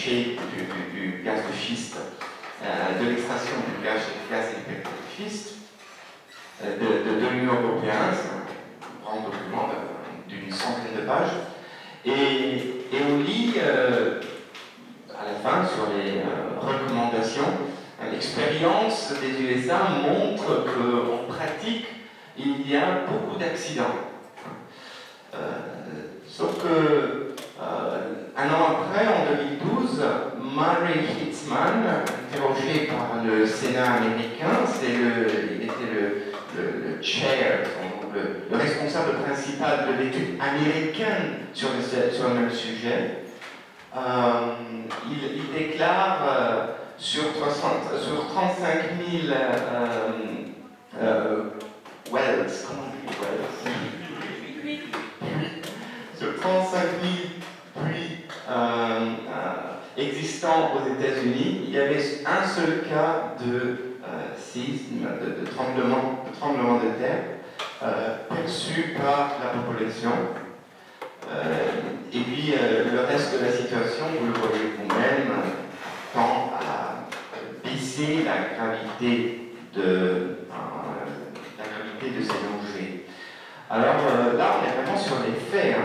du gaz de schiste, de l'extraction du gaz et de schiste de l'Union européenne. C'est un grand document d'une centaine de pages. Et on lit à la fin sur les recommandations. L'expérience des USA montre qu'en pratique, il y a beaucoup d'accidents. Sauf que un an après, en 2012, Murray Hitzman, interrogé par le Sénat américain, il était le chair, le responsable principal de l'étude américaine sur le même sujet, il déclare sur 35 000 wells, comment on dit wells? Sur 35 000 puits existants aux États-Unis, il y avait un seul cas de séisme, de tremblement de terre perçu par la population. Et puis le reste de la situation, vous le voyez vous-même, tend à baisser la gravité de ces dangers. Alors là, on est vraiment sur les faits.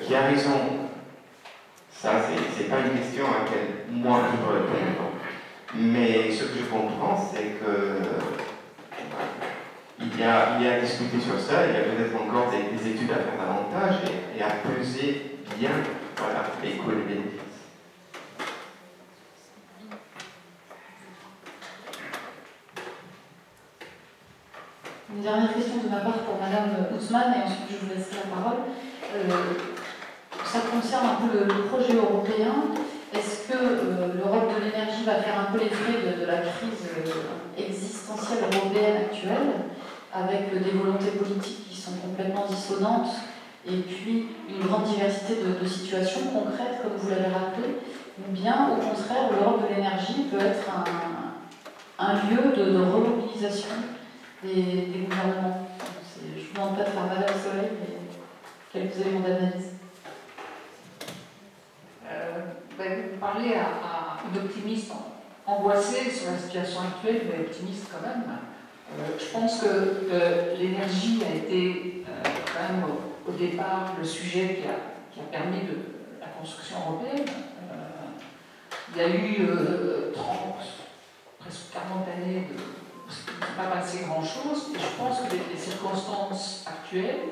Qui a raison? Ça, c'est pas une question à laquelle moi je peux répondre. Mais ce que je comprends, c'est que il y a à discuter sur ça. Il y a peut-être encore des études à faire davantage et à peser bien, voilà, les coûts et les bénéfices. Une dernière question de ma part pour Madame Ousmane, et ensuite je vous laisserai la parole. Ça concerne un peu le projet européen. Est-ce que l'Europe de l'énergie va faire un peu les frais de la crise existentielle européenne actuelle, avec des volontés politiques qui sont complètement dissonantes, et puis une grande diversité de situations concrètes, comme vous l'avez rappelé, ou bien, au contraire, l'Europe de l'énergie peut être un lieu de remobilisation des gouvernements? Je ne vous demande pas de faire mal au soleil, mais quelques éléments d'analyse. Vous parlez à une optimiste angoissée sur la situation actuelle, mais optimiste quand même. Je pense que l'énergie a été quand même au départ le sujet qui a permis la construction européenne. Il y a eu 30, presque 40 années de... Il ne s'est pas passé grand-chose, et je pense que les circonstances actuelles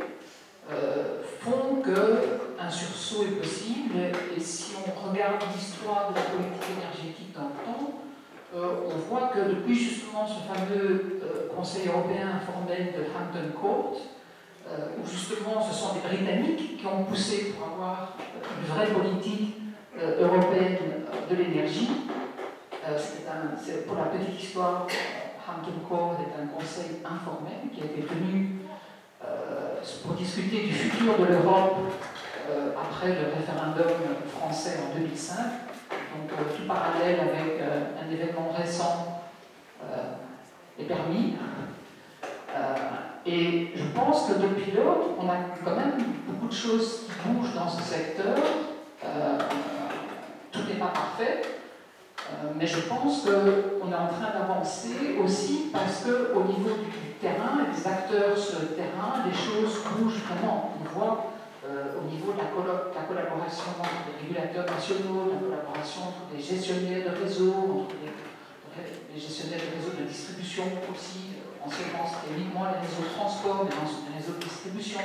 font qu'un sursaut est possible, et si on regarde l'histoire de la politique énergétique dans le temps, on voit que depuis justement ce fameux Conseil européen informel de Hampton Court, où justement ce sont des Britanniques qui ont poussé pour avoir une vraie politique européenne de l'énergie. C'est pour la petite histoire, Hampton Court est un conseil informel qui a été tenu pour discuter du futur de l'Europe après le référendum français en 2005. Donc tout parallèle avec un événement récent est permis. Et je pense que depuis lors, on a quand même beaucoup de choses qui bougent dans ce secteur. Tout n'est pas parfait. Mais je pense qu'on est en train d'avancer aussi parce qu'au niveau du terrain, des acteurs sur le terrain, les choses bougent vraiment. On voit au niveau de la collaboration entre les régulateurs nationaux, de la collaboration entre les gestionnaires de réseaux, entre les gestionnaires de réseaux de distribution aussi. Anciennement, c'était uniquement les réseaux de transport, mais ensuite les réseaux de distribution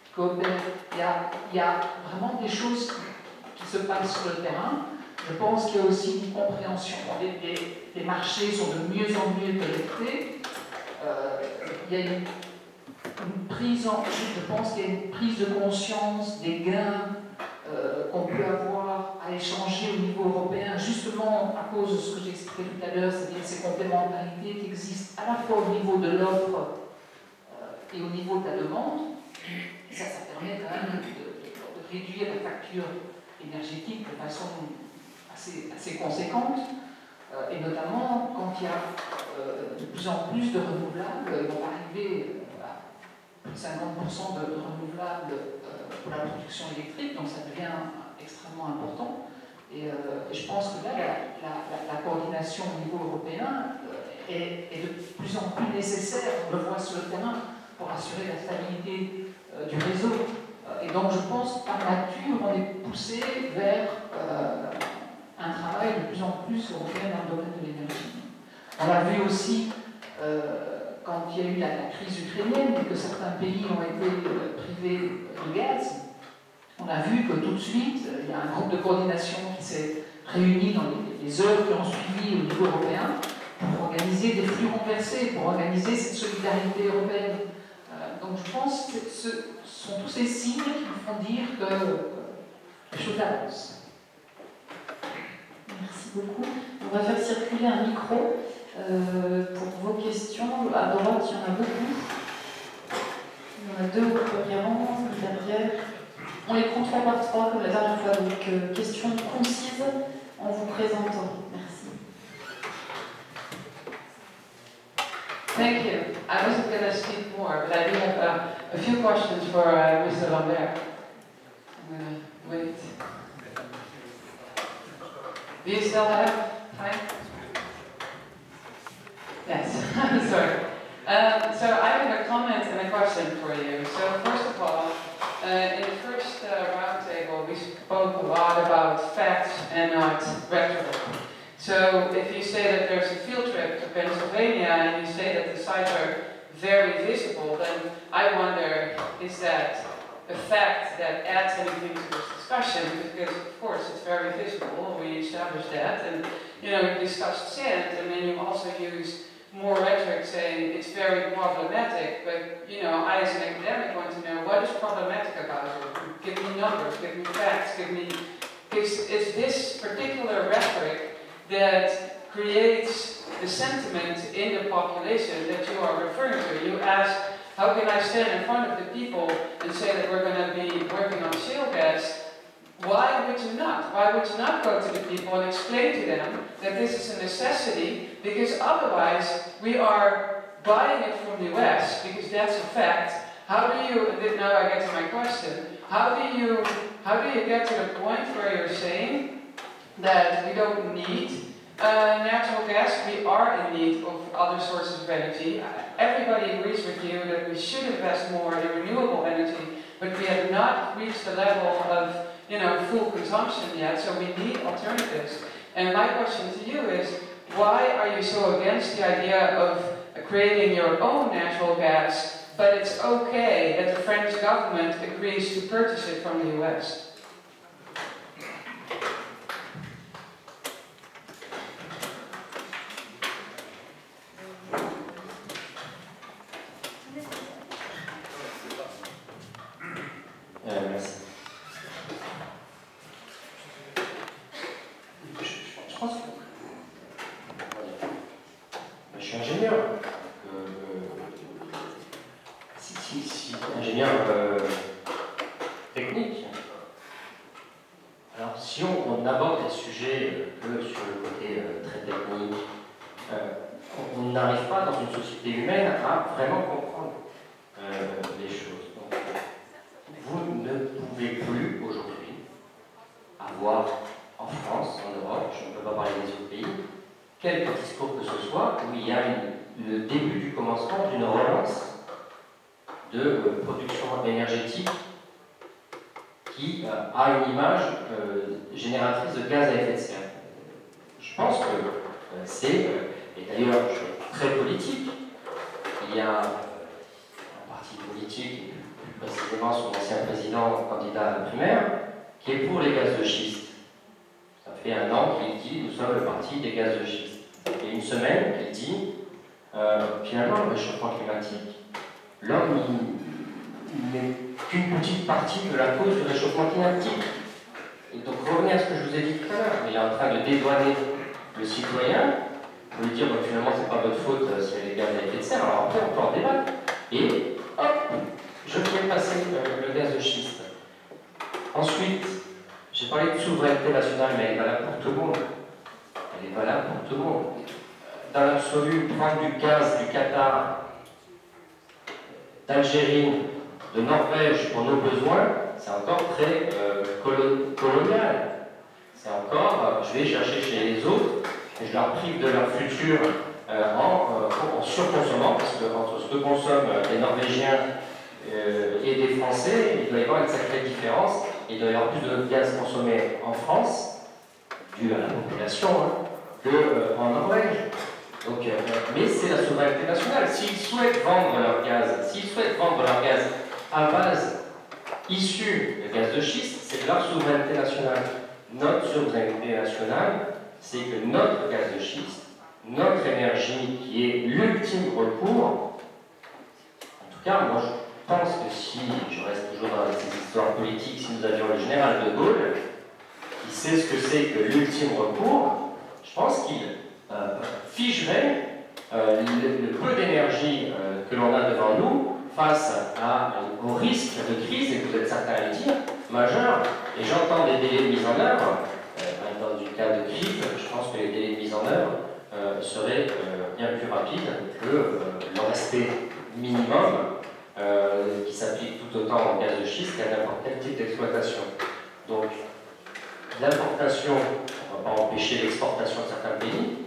qui coopèrent. Il y a vraiment des choses qui se passent sur le terrain. Je pense qu'il y a aussi une compréhension. Les marchés sont de mieux en mieux connectés. Il y a une prise je pense qu'il y a une prise de conscience des gains qu'on peut avoir à échanger au niveau européen, justement à cause de ce que j'ai expliqué tout à l'heure, c'est-à-dire ces complémentarités qui existent à la fois au niveau de l'offre et au niveau de la demande. Ça permet quand même de réduire la facture énergétique de façon assez conséquente, et notamment quand il y a de plus en plus de renouvelables. On va arriver à 50% de renouvelables pour la production électrique, donc ça devient extrêmement important. Et je pense que là, la coordination au niveau européen est de plus en plus nécessaire, on le voit sur le terrain, pour assurer la stabilité du réseau. Et donc je pense que par nature, on est poussé vers un travail de plus en plus européen dans le domaine de l'énergie. On l'a vu aussi quand il y a eu la crise ukrainienne et que certains pays ont été privés de gaz. On a vu que tout de suite, il y a un groupe de coordination qui s'est réuni dans les heures qui ont suivi au niveau européen pour organiser des flux renversés, pour organiser cette solidarité européenne. Donc je pense que ce sont tous ces signes qui nous font dire que les choses avancent. Merci beaucoup. On va faire circuler un micro pour vos questions. À droite, il y en a beaucoup. Il y en a deux au premier rang, derrière. On les prend 3 par 3 comme la dernière fois. Donc, questions concises en vous présentant. Merci. Thank you. I wasn't going to speak more, but I do have a few questions for Mr. Lambert. I'm going to wait. Do you still have time? Yes, sorry. So I have a comment and a question for you. So first of all, in the first roundtable, we spoke a lot about facts and not rhetoric. So if you say that there's a field trip to Pennsylvania and you say that the sites are very visible, then I wonder, is that a fact that adds anything to this discussion? Because of course it's very visible, we established that, and you discussed sand, and then you also use more rhetoric saying it's very problematic, but I as an academic want to know what is problematic about it. Give me numbers, give me facts, it's this particular rhetoric that creates the sentiment in the population that you are referring to. You ask, how can I stand in front of the people and say that we're going to be working on shale gas? Why would you not? Why would you not go to the people and explain to them that this is a necessity? Because otherwise we are buying it from the US, because that's a fact. How do you, now I get to my question, how do you get to the point where you're saying that we don't need natural gas? We are in need of other sources of energy. Everybody agrees with you that we should invest more in renewable energy, but we have not reached the level of full consumption yet, so we need alternatives. And my question to you is, why are you so against the idea of creating your own natural gas, but it's okay that the French government agrees to purchase it from the US? Merci. Je pense que je suis ingénieur. Si ingénieur technique. Alors si on aborde les sujets que sur le côté très technique, on n'arrive pas dans une société humaine à vraiment comprendre les choses. Donc, vous ne pouvez plus aujourd'hui avoir en France, en Europe, je ne peux pas parler des autres pays, quelque discours que ce soit où il y a le début du commencement d'une relance de production énergétique qui a une image génératrice de gaz à effet de serre. Je pense que c'est, et d'ailleurs je suis très politique, il y a un parti politique, plus précisément son ancien président candidat à la primaire, qui est pour les gaz de schiste. Ça fait 1 an qu'il dit nous sommes le parti des gaz de schiste. Et une semaine qu'il dit finalement le réchauffement climatique, l'homme n'est qu'une petite partie de la cause du réchauffement climatique. Et donc revenez à ce que je vous ai dit tout à l'heure, il est en train de dédouaner le citoyen, pour lui dire finalement c'est pas votre faute s'il y a les gaz à effet de serre, alors après on peut en débattre. Et hop, je fais passer le gaz de schiste. Ensuite, j'ai parlé de souveraineté nationale, mais elle est valable pour tout le monde. Elle est valable pour tout le monde. Dans l'absolu, prendre du gaz du Qatar, d'Algérie, de Norvège pour nos besoins, c'est encore très colonial. C'est encore encore, je vais chercher chez les autres et je leur prive de leur futur en surconsommant, parce que entre ce que consomment les Norvégiens et des Français, il doit y avoir une sacrée différence. Il doit y avoir plus de gaz consommé en France, dû à la population, qu'en Norvège. Donc, mais c'est la souveraineté nationale. S'ils souhaitent vendre leur gaz à base issue de gaz de schiste, c'est leur souveraineté nationale. Notre souveraineté nationale, c'est que notre gaz de schiste, notre énergie qui est l'ultime recours, en tout cas, moi je pense que si, je reste toujours dans ces histoires politiques, si nous avions le général de Gaulle, qui sait ce que c'est que l'ultime recours, je pense qu'il figerait le peu d'énergie que l'on a devant nous face au risque de crise, et vous êtes certains à le dire, majeur. Et j'entends des délais de mise en œuvre. Dans du cas de crise, je pense que les délais de mise en œuvre seraient bien plus rapides que le respect minimum qui s'applique tout autant en gaz de schiste qu'à n'importe quel type d'exploitation. Donc, l'importation, on ne va pas empêcher l'exportation de certains pays.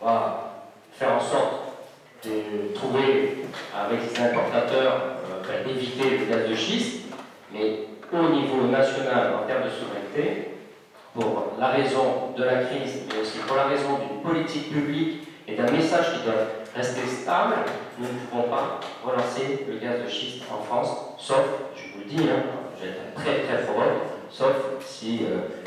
On va faire en sorte de trouver avec les importateurs d'éviter le gaz de schiste, mais au niveau national, en termes de souveraineté, pour la raison de la crise, mais aussi pour la raison d'une politique publique et d'un message qui doit rester stable, nous ne pouvons pas relancer le gaz de schiste en France, sauf, je vous le dis, je vais être très très fort, sauf si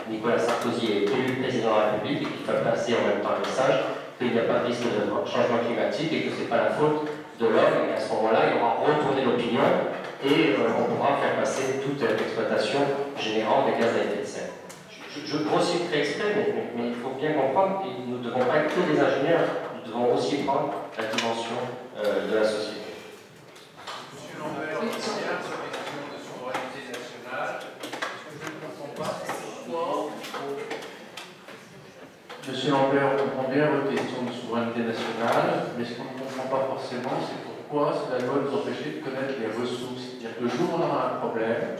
Nicolas Sarkozy est élu président de la République et qu'il fait passer en même temps le message qu'il n'y a pas de risque de changement climatique et que ce n'est pas la faute de l'homme, et à ce moment-là, il aura retourné l'opinion et on pourra faire passer toute l'exploitation générant des gaz à effet de serre. Je grossis très exprès, mais il faut bien comprendre que nous ne devons pas être que des ingénieurs, nous devons aussi prendre la dimension de la société. Monsieur Lambert, on revient sur les questions de souveraineté nationale. Ce que je ne comprends pas, c'est pourquoi. Monsieur Lambert, on comprend bien votre question de souveraineté nationale, mais ce qu'on ne comprend pas forcément, c'est pourquoi cela doit nous empêcher de connaître les ressources. C'est-à-dire que le jour où on aura un problème,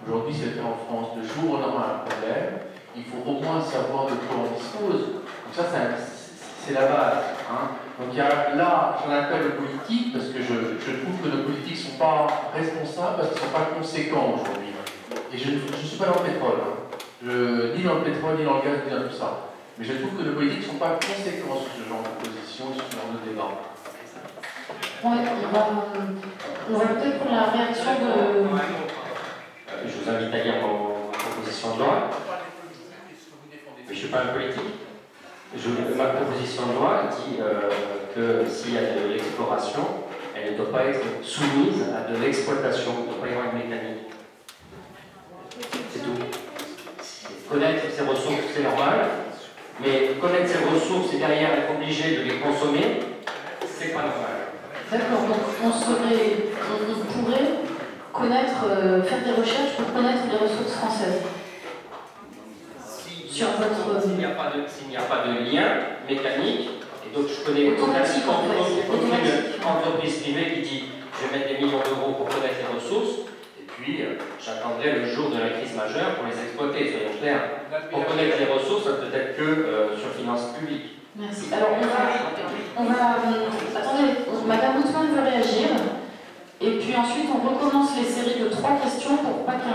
aujourd'hui c'est le cas en France, le jour où on aura un problème, il faut au moins savoir de quoi on dispose. Donc ça, c'est la base. Donc il y a, là, j'en appelle le politique, parce que je trouve que nos politiques ne sont pas responsables, parce qu'ils ne sont pas conséquents aujourd'hui. Et je ne suis pas dans le pétrole, ni dans le pétrole, ni dans le gaz, ni dans tout ça. Mais je trouve que nos politiques ne sont pas conséquents sur ce genre de position, sur ce genre de débat. Ouais, on va peut-être prendre la réaction de... Je vous invite à lire ma proposition de loi. Mais je ne suis pas un politique. Ma proposition de loi dit que s'il y a de l'exploration, elle ne doit pas être soumise à de l'exploitation, il ne doit pas y avoir une mécanique. C'est tout. Connaître ses ressources, c'est normal, mais connaître ses ressources et derrière être obligé de les consommer, c'est pas normal. D'accord, donc on pourrait connaître, faire des recherches pour connaître les ressources françaises. Sur votre... S'il n'y a pas de lien mécanique, et donc je connais aucune entreprise privée qui dit je vais mettre des millions d'euros pour connaître les ressources, et puis j'attendrai le jour de la crise majeure pour les exploiter, soyons clairs. Pour connaître les ressources, ça peut être que sur finances publiques. Merci. Alors on va attendez, Madame Ousmane veut réagir, et puis ensuite on recommence les séries de 3 questions pour pas qu'il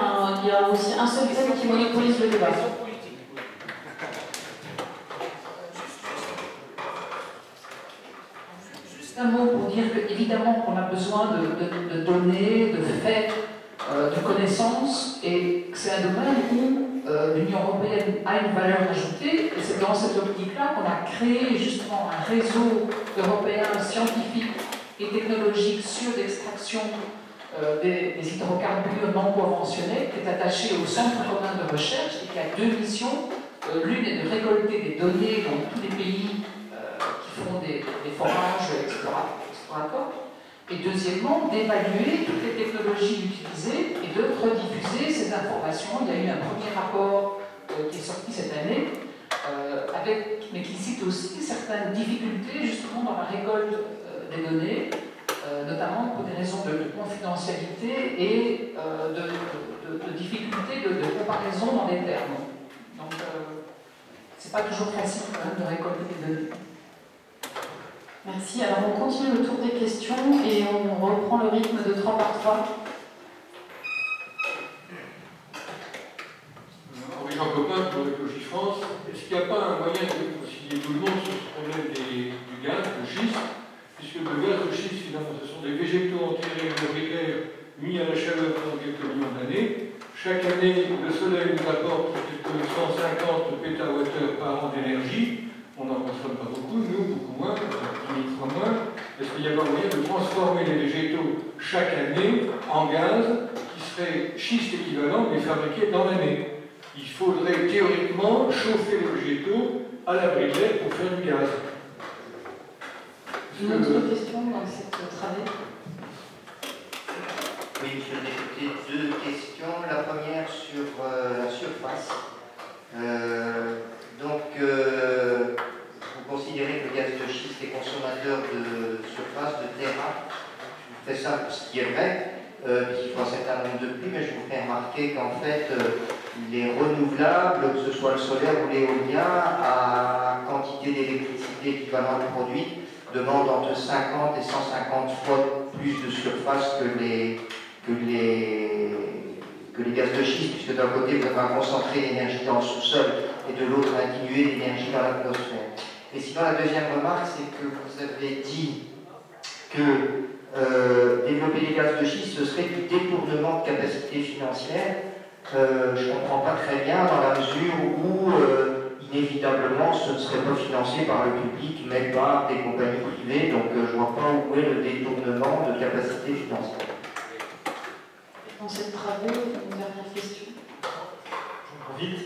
y ait aussi un seul thème qui monopolise le débat. Un mot pour dire qu'évidemment qu'on a besoin de données, de faits, de connaissances, et que c'est un domaine où l'Union européenne a une valeur ajoutée, et c'est dans cette optique-là qu'on a créé justement un réseau européen scientifique et technologique sur l'extraction des hydrocarbures non conventionnels, qui est attaché au Centre commun de recherche et qui a 2 missions. L'une est de récolter des données dans tous les pays qui font des forages explorateurs, et deuxièmement, d'évaluer toutes les technologies utilisées et de rediffuser ces informations. Il y a eu un premier rapport qui est sorti cette année, mais qui cite aussi certaines difficultés justement dans la récolte des données, notamment pour des raisons de confidentialité et de difficultés de comparaison dans les termes. c'est pas toujours facile quand même de récolter des données. Merci. Alors on continue le tour des questions et on reprend le rythme de 3 par 3. Henri-Jean Copin pour Écologie France. Est-ce qu'il n'y a pas un moyen de concilier tout le monde sur ce problème du gaz, de schiste, puisque le gaz de schiste, finalement, ce sont des végétaux enterrés ouvriers mis à la chaleur pendant quelques millions d'années. Chaque année, le soleil nous apporte quelques 150 pétawattheures par an d'énergie. On n'en consomme pas beaucoup, nous, beaucoup moins, 10 fois moins. Est-ce qu'il y a pas moyen de transformer les végétaux chaque année en gaz qui serait schiste équivalent, mais fabriqué dans l'année? Il faudrait théoriquement chauffer les végétaux à la briquette pour faire du gaz. Une autre question dans cette travée? Oui, monsieur le député, 2 questions. La première sur la surface. Vous considérez que le gaz de schiste est consommateur de surface, de terrain. Je vous fais ça pour ce qui est vrai, puisqu'il faut un certain nombre de prix, mais je vous fais remarquer qu'en fait, les renouvelables, que ce soit le solaire ou l'éolien, à quantité d'électricité équivalente produite, demandent entre 50 et 150 fois plus de surface que les gaz de schiste, puisque d'un côté vous avez concentré l'énergie dans le sous-sol et de l'autre un dilué l'énergie dans l'atmosphère. Et sinon la deuxième remarque, c'est que vous avez dit que développer les gaz de schiste, ce serait du détournement de capacité financière. Je ne comprends pas très bien dans la mesure où inévitablement ce ne serait pas financé par le public mais par des compagnies privées, donc je ne vois pas où est le détournement de capacité financière. Dans cette travée, une dernière question. Vite,